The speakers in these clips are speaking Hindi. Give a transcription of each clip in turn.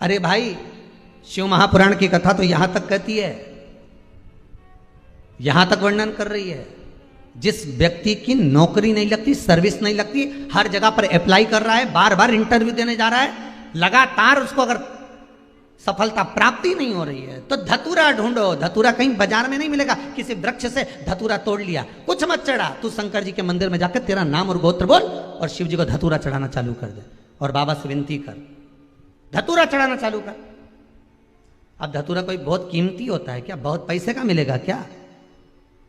अरे भाई, शिव महापुराण की कथा तो यहां तक कहती है, यहां तक वर्णन कर रही है, जिस व्यक्ति की नौकरी नहीं लगती, सर्विस नहीं लगती, हर जगह पर अप्लाई कर रहा है, बार बार इंटरव्यू देने जा रहा है, लगातार उसको अगर सफलता प्राप्ति नहीं हो रही है तो धतूरा ढूंढो। धतूरा कहीं बाजार में नहीं मिलेगा, किसी वृक्ष से धतूरा तोड़ लिया, कुछ मत चढ़ा, तू शंकर जी के मंदिर में जाकर तेरा नाम और गोत्र बोल और शिव जी को धतूरा चढ़ाना चालू कर दे और बाबा से विनती कर, धतूरा चढ़ाना चालू कर। अब धतूरा कोई बहुत कीमती होता है क्या? बहुत पैसे का मिलेगा क्या?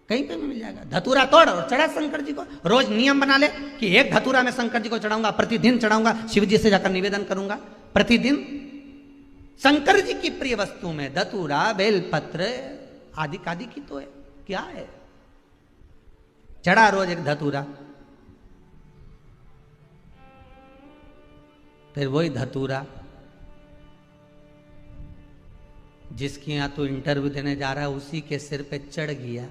कहीं पे भी मिल जाएगा। धतूरा तोड़ और चढ़ा शंकर जी को। रोज नियम बना ले कि एक धतूरा मैं शंकर जी को चढ़ाऊंगा, प्रतिदिन चढ़ाऊंगा, शिव जी से जाकर निवेदन करूंगा प्रतिदिन। शंकर जी की प्रिय वस्तु में धतूरा, बेलपत्र आदि आदि की तो है, क्या है? चढ़ा रोज एक धतूरा, फिर वही धतूरा जिसकी यहां तू इंटरव्यू देने जा रहा है उसी के सिर पे चढ़ गया।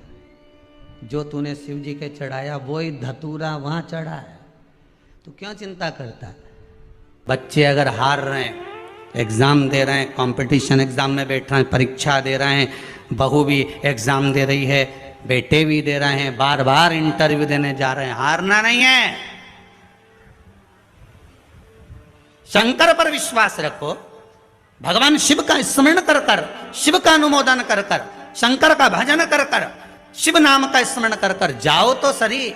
जो तूने शिव जी के चढ़ाया वही धतूरा वहां चढ़ा है, तू क्यों चिंता करता है? बच्चे अगर हार रहे हैं, एग्जाम दे रहे हैं, कंपटीशन एग्जाम में बैठ रहे हैं, परीक्षा दे रहे हैं, बहू भी एग्जाम दे रही है, बेटे भी दे रहे हैं, बार बार इंटरव्यू देने जा रहे हैं, हारना नहीं है। शंकर पर विश्वास रखो, भगवान शिव का स्मरण कर कर, शिव का अनुमोदन कर कर, शंकर का भजन कर कर, शिव नाम का स्मरण कर कर जाओ तो सही।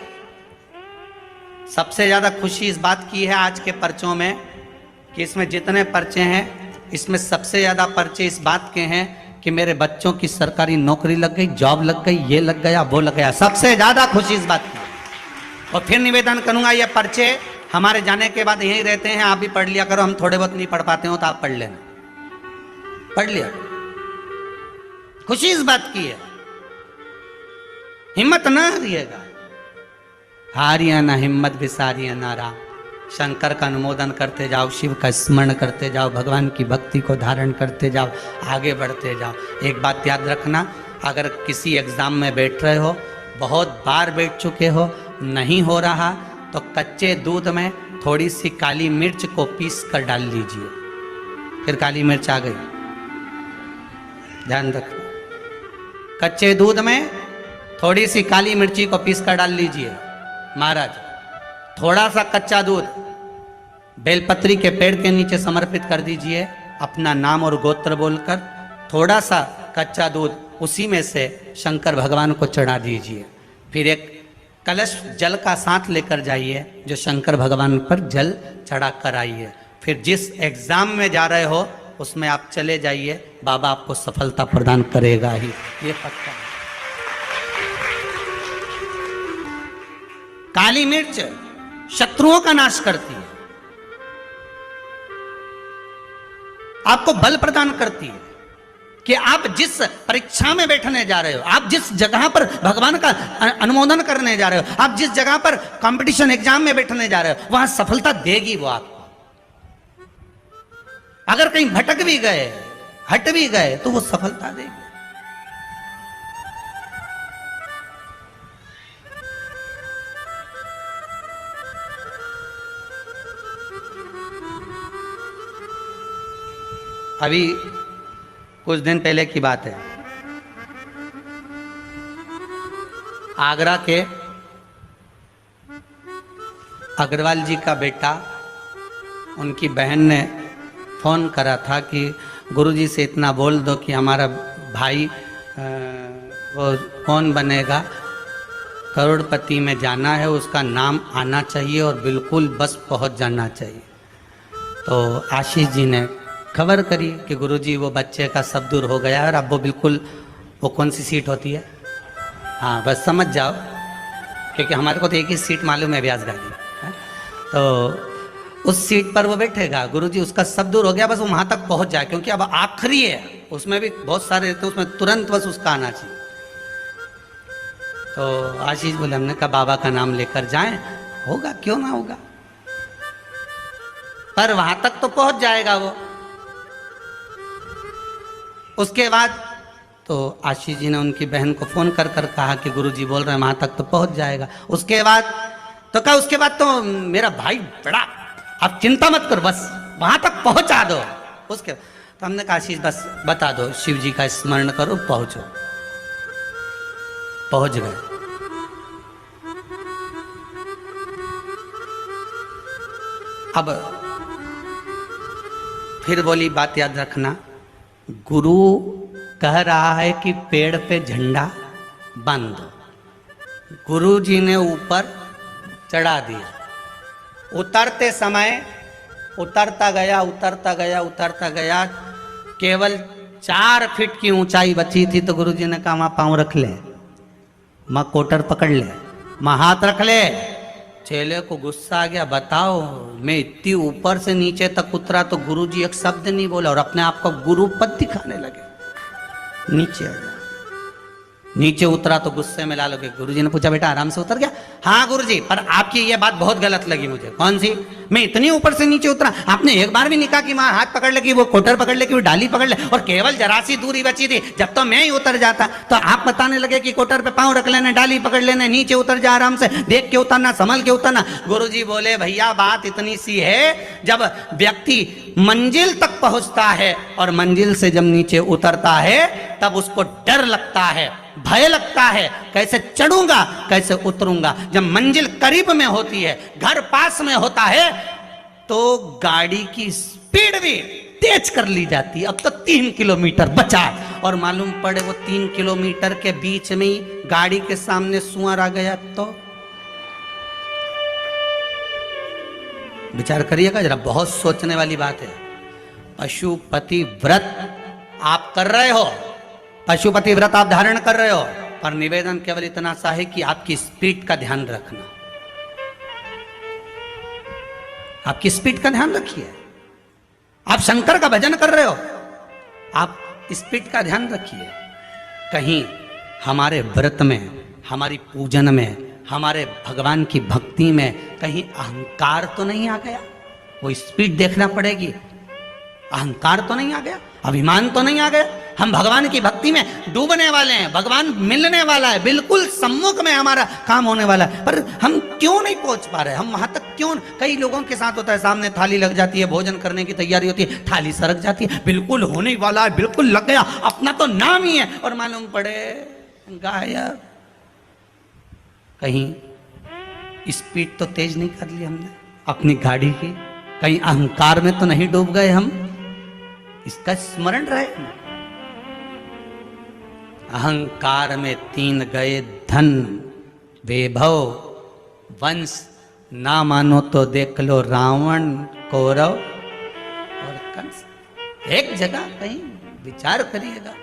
सबसे ज्यादा खुशी इस बात की है आज के पर्चों में कि इसमें जितने पर्चे हैं इसमें सबसे ज्यादा पर्चे इस बात के हैं कि मेरे बच्चों की सरकारी नौकरी लग गई, जॉब लग गई, ये लग गया, वो लग गया। सबसे ज्यादा खुशी इस बात की। और फिर निवेदन करूंगा, ये पर्चे हमारे जाने के बाद यहीं रहते हैं, आप भी पढ़ लिया करो। हम थोड़े बहुत नहीं पढ़ पाते हो तो आप पढ़ लेना, पढ़ लिया। खुशी इस बात की है, हिम्मत ना हारिएगा, हारिया ना हिम्मत विसारिया ना राम। शंकर का अनुमोदन करते जाओ, शिव का स्मरण करते जाओ, भगवान की भक्ति को धारण करते जाओ, आगे बढ़ते जाओ। एक बात याद रखना, अगर किसी एग्जाम में बैठ रहे हो, बहुत बार बैठ चुके हो, नहीं हो रहा, तो कच्चे दूध में थोड़ी सी काली मिर्च को पीस कर डाल लीजिए। फिर काली मिर्च आ गई, ध्यान रखना। कच्चे दूध में थोड़ी सी काली मिर्ची को पीस कर डाल लीजिए। महाराज, थोड़ा सा कच्चा दूध बेलपत्री के पेड़ के नीचे समर्पित कर दीजिए, अपना नाम और गोत्र बोलकर। थोड़ा सा कच्चा दूध उसी में से शंकर भगवान को चढ़ा दीजिए। फिर एक कलश जल का साथ लेकर जाइए, जो शंकर भगवान पर जल चढ़ा कर आइए। फिर जिस एग्जाम में जा रहे हो उसमें आप चले जाइए, बाबा आपको सफलता प्रदान करेगा ही, ये पक्का। काली मिर्च शत्रुओं का नाश करती है, आपको बल प्रदान करती है कि आप जिस परीक्षा में बैठने जा रहे हो, आप जिस जगह पर भगवान का अनुमोदन करने जा रहे हो, आप जिस जगह पर कंपटीशन एग्जाम में बैठने जा रहे हो, वहां सफलता देगी वो आपको। अगर कहीं भटक भी गए, हट भी गए, तो वो सफलता देगी। अभी कुछ दिन पहले की बात है, आगरा के अग्रवाल जी का बेटा, उनकी बहन ने फ़ोन करा था कि गुरुजी से इतना बोल दो कि हमारा भाई वो कौन बनेगा, करोड़पति में जाना है, उसका नाम आना चाहिए और बिल्कुल बस पहुंच जाना चाहिए। तो आशीष जी ने खबर करी कि गुरुजी वो बच्चे का सब दूर हो गया है और अब वो बिल्कुल, वो कौन सी सीट होती है, हाँ बस समझ जाओ, क्योंकि हमारे को तो एक ही सीट मालूम है, व्यास गाड़ी, तो उस सीट पर वो बैठेगा। गुरुजी उसका सब दूर हो गया, बस वो वहाँ तक पहुँच जाए, क्योंकि अब आखिरी है, उसमें भी बहुत सारे रहते हैं, उसमें तुरंत बस उसका आना चाहिए। तो आशीष बोले, हमने कहा बाबा का नाम लेकर जाएं, होगा क्यों ना होगा, पर वहाँ तक तो पहुँच जाएगा वो। उसके बाद तो आशीष जी ने उनकी बहन को फोन कर कर कहा कि गुरुजी बोल रहे हैं वहां तक तो पहुंच जाएगा। उसके बाद तो कहा, उसके बाद तो मेरा भाई बड़ा, आप चिंता मत करो, बस वहां तक पहुंचा दो। उसके तो हमने कहा आशीष बस बता दो, शिव जी का स्मरण करो, पहुंचो। पहुंच गए। अब फिर बोली बात याद रखना, गुरु कह रहा है कि पेड़ पे झंडा बांध दो। गुरु जी ने ऊपर चढ़ा दिया। उतरते समय उतरता गया, उतरता गया, उतरता गया, केवल 4 फीट की ऊंचाई बची थी। तो गुरु जी ने कहा वहां पांव रख ले, मां कोटर पकड़ ले, मां हाथ रख ले। चेले को गुस्सा आ गया, बताओ मैं इतनी ऊपर से नीचे तक उतरा तो गुरु जी एक शब्द नहीं बोला और अपने आप को गुरु पद दिखाने लगे। नीचे आ गया, नीचे उतरा तो गुस्से में ला लोगे। गुरुजी ने पूछा बेटा आराम से उतर गया? हाँ गुरुजी, पर आपकी ये बात बहुत गलत लगी मुझे। कौन सी? मैं इतनी ऊपर से नीचे उतरा, आपने एक बार भी नहीं कहा कि वहां हाथ पकड़ ले, कि वो कोटर पकड़ ले, कि वो डाली पकड़ ले, और केवल जरा सी दूरी बची थी। जब तो मैं ही उतर जाता तो आप बताने लगे कि कोटर पे पांव रख लेना, डाली पकड़ लेना, नीचे उतर जा आराम से, देख के उतरना, संभल के उतरना। गुरुजी बोले भैया बात इतनी सी है, जब व्यक्ति मंजिल तक पहुंचता है और मंजिल से जब नीचे उतरता है तब उसको डर लगता है, भय लगता है, कैसे चढ़ूंगा, कैसे उतरूंगा। जब मंजिल करीब में होती है, घर पास में होता है, तो गाड़ी की स्पीड भी तेज कर ली जाती है। अब तो 3 किलोमीटर बचा और मालूम पड़े वो 3 किलोमीटर के बीच में ही गाड़ी के सामने सुअर आ गया तो विचार करिएगा जरा, बहुत सोचने वाली बात है। पशुपति व्रत आप कर रहे हो, पशुपति व्रत आप धारण कर रहे हो, पर निवेदन केवल इतना सा है कि आपकी स्पीड का ध्यान रखना, आपकी स्पीड का ध्यान रखिए। आप शंकर का भजन कर रहे हो, आप स्पीड का ध्यान रखिए। कहीं हमारे व्रत में, हमारी पूजन में, हमारे भगवान की भक्ति में कहीं अहंकार तो नहीं आ गया? वो स्पीड देखना पड़ेगी। अहंकार तो नहीं आ गया, अभिमान तो नहीं आ गया? हम भगवान की भक्ति में डूबने वाले हैं, भगवान मिलने वाला है, बिल्कुल सम्मुख में हमारा काम होने वाला है, पर हम क्यों नहीं पहुंच पा रहे? हम वहां तक क्यों? कई लोगों के साथ होता है, सामने थाली लग जाती है, भोजन करने की तैयारी होती है, थाली सरक जाती है, बिल्कुल होने वाला है, बिल्कुल लग गया, अपना तो नाम ही है, और मालूम पड़े गायब। कहीं स्पीड तो तेज नहीं कर ली हमने अपनी गाड़ी की? कहीं अहंकार में तो नहीं डूब गए हम? इसका स्मरण रहे। अहंकार में 3 गए धन, वैभव, वंश, ना मानो तो देख लो रावण, कौरव और कंस। एक जगह कहीं विचार करिएगा।